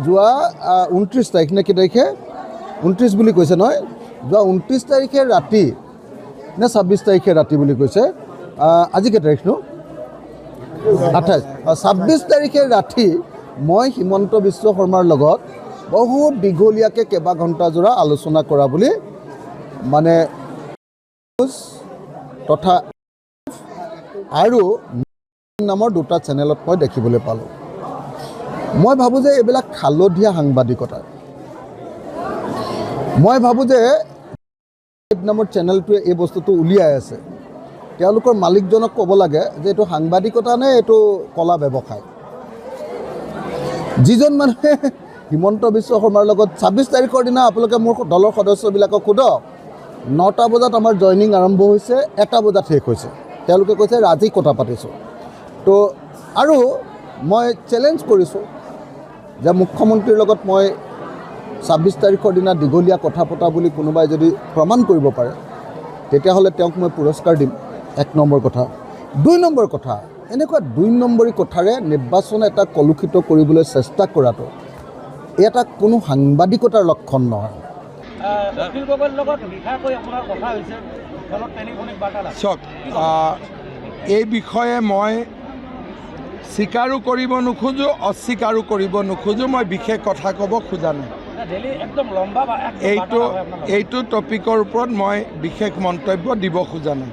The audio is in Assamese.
যোৱা 29 তাৰিখ নে কি তাৰিখে 29 বুলি কৈছে নহয় যোৱা 29 তাৰিখে ৰাতি নে 26 তাৰিখে ৰাতি বুলি কৈছে আজি কেই তাৰিখ নো 28 26 তাৰিখে ৰাতি মই হিমন্ত বিশ্ব শৰ্মাৰ লগত বহুত দীঘলীয়াকৈ কেইবা ঘণ্টা জোৰা আলোচনা কৰা বুলি মানে তথা আৰু নামৰ দুটা চেনেলত মই দেখিবলৈ পালোঁ মই ভাবোঁ যে এইবিলাক খালধীয়া সাংবাদিকতা মই ভাবোঁ যে নামৰ চেনেলটোৱে এই বস্তুটো উলিয়াই আছে তেওঁলোকৰ মালিকজনক ক'ব লাগে যে এইটো সাংবাদিকতা নে এইটো কলা ব্যৱসায় যিজন মানুহে হিমন্ত বিশ্ব শৰ্মাৰ লগত 26 তাৰিখৰ দিনা আপোনালোকে মোৰ দলৰ সদস্যবিলাকক সোধক 9টা বজাত আমাৰ জইনিং আৰম্ভ হৈছে 1টা বজাত শেষ হৈছে তেওঁলোকে কৈছে আজি কথা পাতিছোঁ তো আৰু মই চেলেঞ্জ কৰিছোঁ যে মুখ্যমন্ত্ৰীৰ লগত মই 26 তাৰিখৰ দিনা দীঘলীয়া কথা পতা বুলি কোনোবাই যদি প্ৰমাণ কৰিব পাৰে তেতিয়াহ'লে তেওঁক মই পুৰস্কাৰ দিম 1 নম্বৰ কথা 2 নম্বৰ কথা এনেকুৱা 2 নম্বৰী কথাৰে নিৰ্বাচন এটা কলুষিত কৰিবলৈ চেষ্টা কৰাটো এটা কোনো সাংবাদিকতাৰ লক্ষণ নহয় চাওক এই বিষয়ে মই স্বীকাৰো কৰিব নোখোজোঁ অস্বীকাৰো কৰিব নোখোজোঁ মই বিশেষ কথা ক'ব খোজা নাই এইটো টপিকৰ ওপৰত মই বিশেষ মন্তব্য দিব খোজা নাই